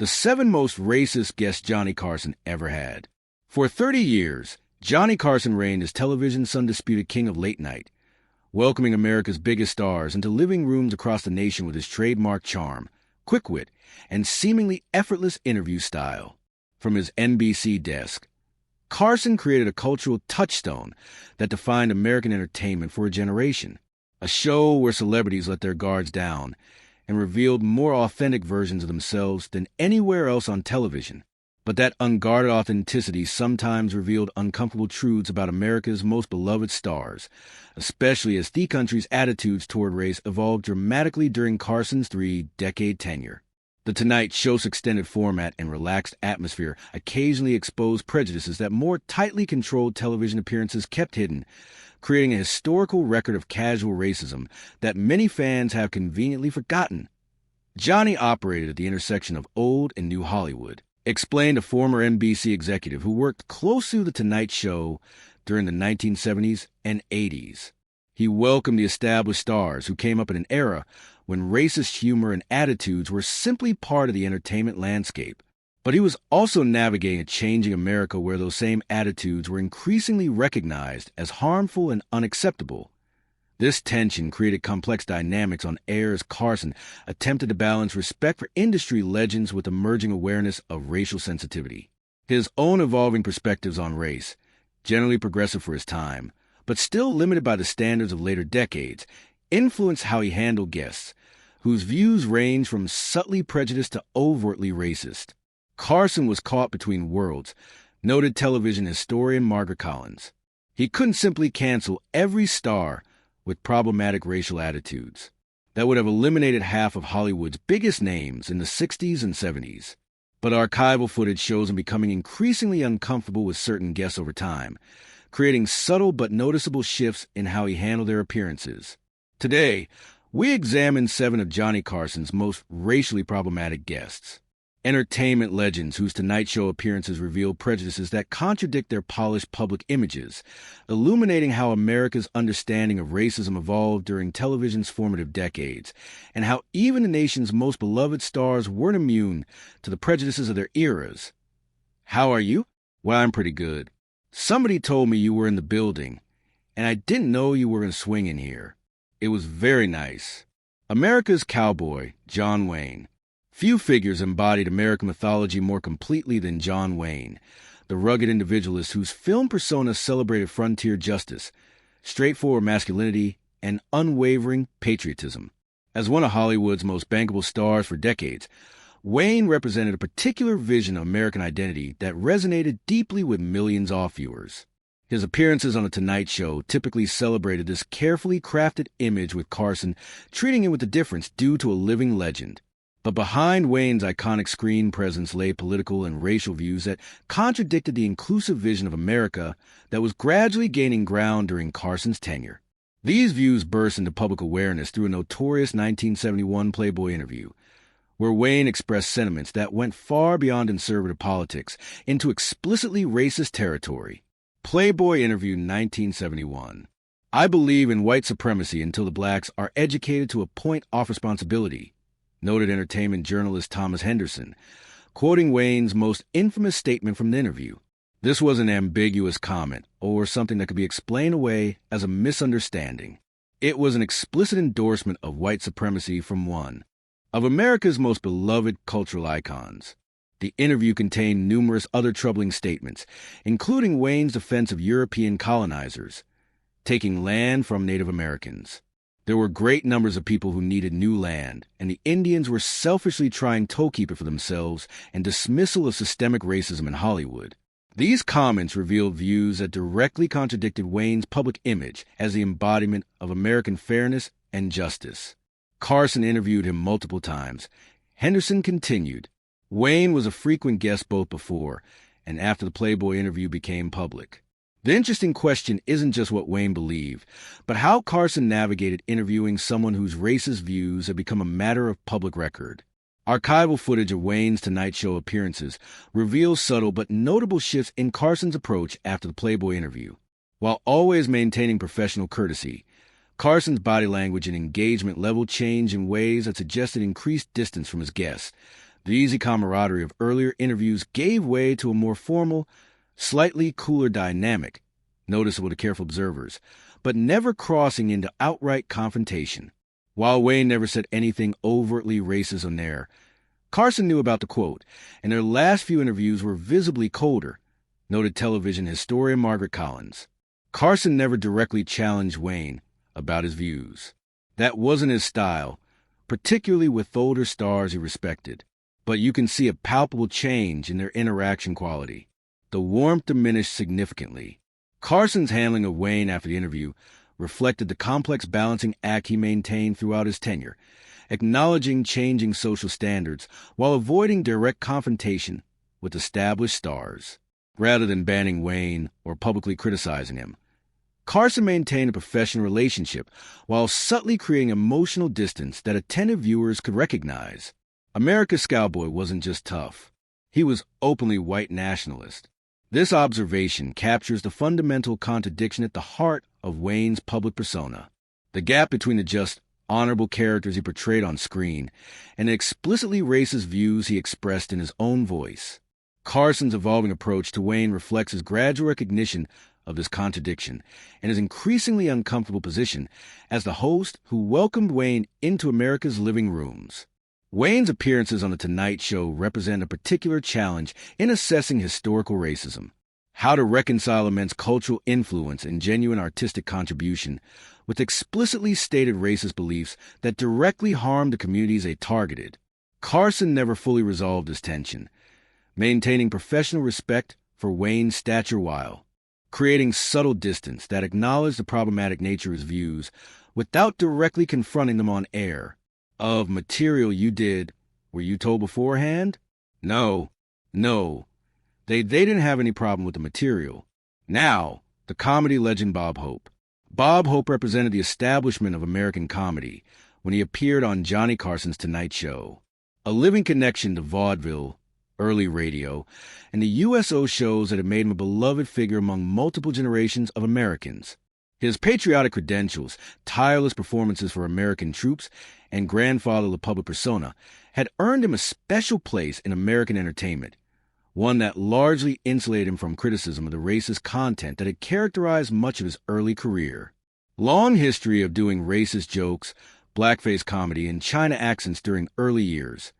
the 7 most racist guests Johnny Carson ever had. For 30 years, Johnny Carson reigned as television's undisputed king of late night, welcoming America's biggest stars into living rooms across the nation with his trademark charm, quick wit, and seemingly effortless interview style. From his NBC desk, Carson created a cultural touchstone that defined American entertainment for a generation. A show where celebrities let their guards down and revealed more authentic versions of themselves than anywhere else on television. But that unguarded authenticity sometimes revealed uncomfortable truths about America's most beloved stars, especially as the country's attitudes toward race evolved dramatically during Carson's 3-decade tenure. The Tonight Show's extended format and relaxed atmosphere occasionally exposed prejudices that more tightly controlled television appearances kept hidden, creating a historical record of casual racism that many fans have conveniently forgotten. Johnny operated at the intersection of old and new Hollywood, explained a former NBC executive who worked closely with The Tonight Show during the 1970s and 80s. He welcomed the established stars who came up in an era when racist humor and attitudes were simply part of the entertainment landscape. But he was also navigating a changing America where those same attitudes were increasingly recognized as harmful and unacceptable. This tension created complex dynamics on air as Carson attempted to balance respect for industry legends with emerging awareness of racial sensitivity. His own evolving perspectives on race, generally progressive for his time, but still limited by the standards of later decades, influenced how he handled guests, whose views ranged from subtly prejudiced to overtly racist. Carson was caught between worlds, noted television historian Margaret Collins. He couldn't simply cancel every star with problematic racial attitudes. That would have eliminated half of Hollywood's biggest names in the 60s and 70s. But archival footage shows him becoming increasingly uncomfortable with certain guests over time, creating subtle but noticeable shifts in how he handled their appearances. Today, we examine 7 of Johnny Carson's most racially problematic guests. Entertainment legends whose Tonight Show appearances reveal prejudices that contradict their polished public images, illuminating how America's understanding of racism evolved during television's formative decades, and how even the nation's most beloved stars weren't immune to the prejudices of their eras. How are you? Well, I'm pretty good. Somebody told me you were in the building, and I didn't know you were going to swing in here. It was very nice. America's cowboy, John Wayne. Few figures embodied American mythology more completely than John Wayne, the rugged individualist whose film persona celebrated frontier justice, straightforward masculinity, and unwavering patriotism. As one of Hollywood's most bankable stars for decades, Wayne represented a particular vision of American identity that resonated deeply with millions of viewers. His appearances on The Tonight Show typically celebrated this carefully crafted image, with Carson treating it with the difference due to a living legend. But behind Wayne's iconic screen presence lay political and racial views that contradicted the inclusive vision of America that was gradually gaining ground during Carson's tenure. These views burst into public awareness through a notorious 1971 Playboy interview, where Wayne expressed sentiments that went far beyond conservative politics into explicitly racist territory. Playboy interview 1971. I believe in white supremacy until the blacks are educated to a point of responsibility, noted entertainment journalist Thomas Henderson, quoting Wayne's most infamous statement from the interview. This was an ambiguous comment, or something that could be explained away as a misunderstanding. It was an explicit endorsement of white supremacy from one of America's most beloved cultural icons. The interview contained numerous other troubling statements, including Wayne's defense of European colonizers taking land from Native Americans. There were great numbers of people who needed new land, and the Indians were selfishly trying to keep it for themselves, and dismissal of systemic racism in Hollywood. These comments revealed views that directly contradicted Wayne's public image as the embodiment of American fairness and justice. Carson interviewed him multiple times. Henderson continued, Wayne was a frequent guest both before and after the Playboy interview became public. The interesting question isn't just what Wayne believed, but how Carson navigated interviewing someone whose racist views had become a matter of public record. Archival footage of Wayne's Tonight Show appearances reveals subtle but notable shifts in Carson's approach after the Playboy interview. While always maintaining professional courtesy, Carson's body language and engagement level changed in ways that suggested increased distance from his guests, The easy camaraderie of earlier interviews gave way to a more formal, slightly cooler dynamic, noticeable to careful observers, but never crossing into outright confrontation. While Wayne never said anything overtly racist on air, Carson knew about the quote, and their last few interviews were visibly colder, noted television historian Margaret Collins. Carson never directly challenged Wayne about his views. That wasn't his style, particularly with older stars he respected. But you can see a palpable change in their interaction quality. The warmth diminished significantly. Carson's handling of Wayne after the interview reflected the complex balancing act he maintained throughout his tenure, acknowledging changing social standards while avoiding direct confrontation with established stars. Rather than banning Wayne or publicly criticizing him, Carson maintained a professional relationship while subtly creating emotional distance that attentive viewers could recognize. America's Cowboy wasn't just tough. He was openly white nationalist. This observation captures the fundamental contradiction at the heart of Wayne's public persona. The gap between the just, honorable characters he portrayed on screen and the explicitly racist views he expressed in his own voice. Carson's evolving approach to Wayne reflects his gradual recognition of this contradiction and his increasingly uncomfortable position as the host who welcomed Wayne into America's living rooms. Wayne's appearances on The Tonight Show represent a particular challenge in assessing historical racism. How to reconcile immense cultural influence and genuine artistic contribution with explicitly stated racist beliefs that directly harm the communities they targeted. Carson never fully resolved this tension, maintaining professional respect for Wayne's stature while creating subtle distance that acknowledged the problematic nature of his views without directly confronting them on air. Of material you did, were you told beforehand? No. They didn't have any problem with the material. Now, the comedy legend Bob Hope. Bob Hope represented the establishment of American comedy when he appeared on Johnny Carson's Tonight Show. A living connection to vaudeville, early radio, and the USO shows that had made him a beloved figure among multiple generations of Americans. His patriotic credentials, tireless performances for American troops, and grandfatherly public persona had earned him a special place in American entertainment, one that largely insulated him from criticism of the racist content that had characterized much of his early career. Long history of doing racist jokes, blackface comedy, and China accents during early years,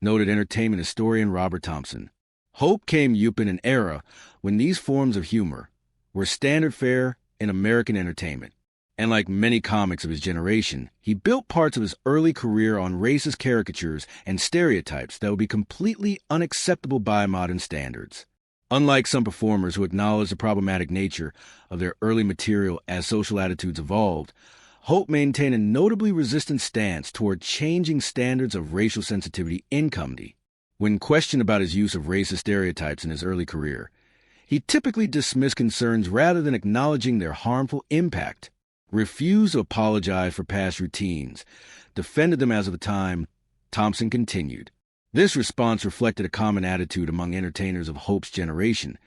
noted entertainment historian Robert Thompson. Hope came up in an era when these forms of humor were standard fare in American entertainment. And like many comics of his generation, he built parts of his early career on racist caricatures and stereotypes that would be completely unacceptable by modern standards. Unlike some performers who acknowledged the problematic nature of their early material as social attitudes evolved, Hope maintained a notably resistant stance toward changing standards of racial sensitivity in comedy. When questioned about his use of racist stereotypes in his early career, he typically dismissed concerns rather than acknowledging their harmful impact, refused to apologize for past routines, defended them as of the time. Thompson continued. This response reflected a common attitude among entertainers of Hope's generation,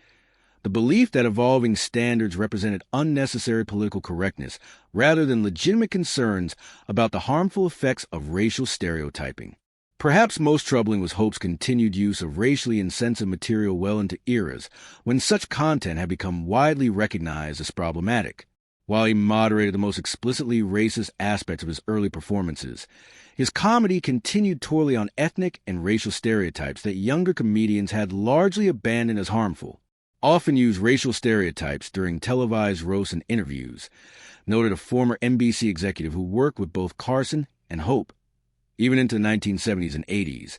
the belief that evolving standards represented unnecessary political correctness rather than legitimate concerns about the harmful effects of racial stereotyping. Perhaps most troubling was Hope's continued use of racially insensitive material well into eras when such content had become widely recognized as problematic. While he moderated the most explicitly racist aspects of his early performances, his comedy continued to toil on ethnic and racial stereotypes that younger comedians had largely abandoned as harmful. Often used racial stereotypes during televised roasts and interviews, noted a former NBC executive who worked with both Carson and Hope. Even into the 1970s and 80s,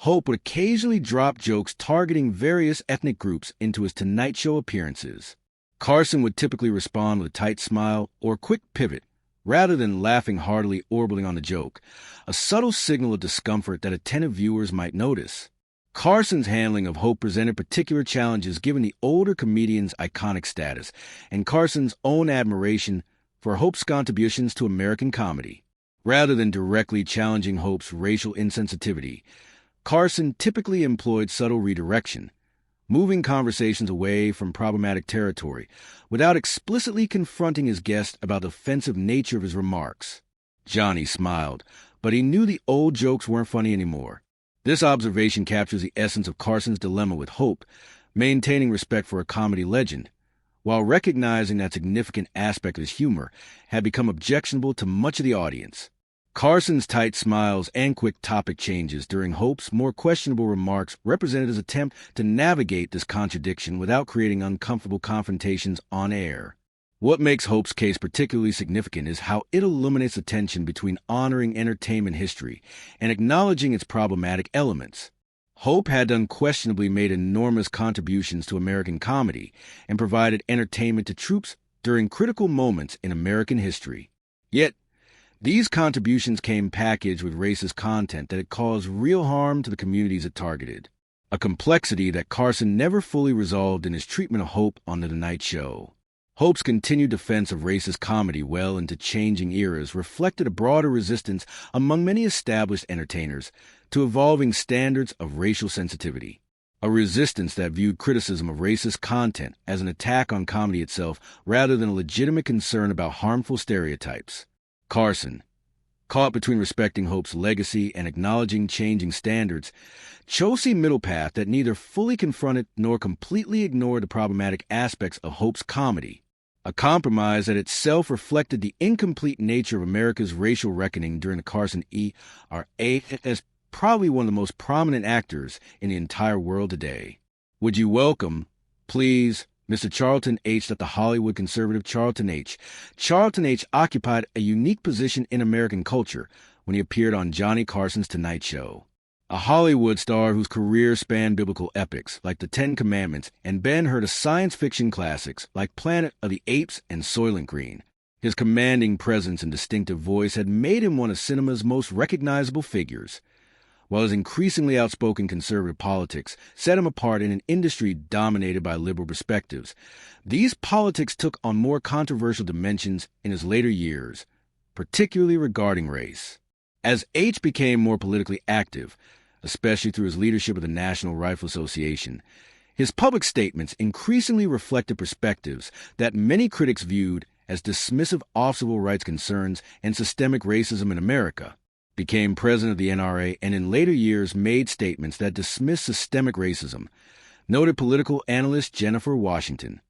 Hope would occasionally drop jokes targeting various ethnic groups into his Tonight Show appearances. Carson would typically respond with a tight smile or quick pivot, rather than laughing heartily or orbling on the joke, a subtle signal of discomfort that attentive viewers might notice. Carson's handling of Hope presented particular challenges given the older comedian's iconic status and Carson's own admiration for Hope's contributions to American comedy. Rather than directly challenging Hope's racial insensitivity, Carson typically employed subtle redirection, moving conversations away from problematic territory without explicitly confronting his guest about the offensive nature of his remarks. Johnny smiled, but he knew the old jokes weren't funny anymore. This observation captures the essence of Carson's dilemma with Hope, maintaining respect for a comedy legend, while recognizing that significant aspect of his humor had become objectionable to much of the audience. Carson's tight smiles and quick topic changes during Hope's more questionable remarks represented his attempt to navigate this contradiction without creating uncomfortable confrontations on air. What makes Hope's case particularly significant is how it illuminates the tension between honoring entertainment history and acknowledging its problematic elements. Hope had unquestionably made enormous contributions to American comedy and provided entertainment to troops during critical moments in American history. Yet, these contributions came packaged with racist content that had caused real harm to the communities it targeted, a complexity that Carson never fully resolved in his treatment of Hope on The Tonight Show. Hope's continued defense of racist comedy well into changing eras reflected a broader resistance among many established entertainers to evolving standards of racial sensitivity, a resistance that viewed criticism of racist content as an attack on comedy itself rather than a legitimate concern about harmful stereotypes. Carson, caught between respecting Hope's legacy and acknowledging changing standards, chose a middle path that neither fully confronted nor completely ignored the problematic aspects of Hope's comedy, a compromise that itself reflected the incomplete nature of America's racial reckoning during the Carson era as probably one of the most prominent actors in the entire world today. Would you welcome, please, Mr. Charlton H. the Hollywood conservative Charlton H. Charlton H. occupied a unique position in American culture when he appeared on Johnny Carson's Tonight Show. A Hollywood star whose career spanned biblical epics like The Ten Commandments and Ben-Hur to science fiction classics like Planet of the Apes and Soylent Green. His commanding presence and distinctive voice had made him one of cinema's most recognizable figures, while his increasingly outspoken conservative politics set him apart in an industry dominated by liberal perspectives. These politics took on more controversial dimensions in his later years, particularly regarding race. As H became more politically active, especially through his leadership of the National Rifle Association, his public statements increasingly reflected perspectives that many critics viewed as dismissive of civil rights concerns and systemic racism in America, became president of the NRA, and in later years made statements that dismissed systemic racism, noted political analyst Jennifer Washington.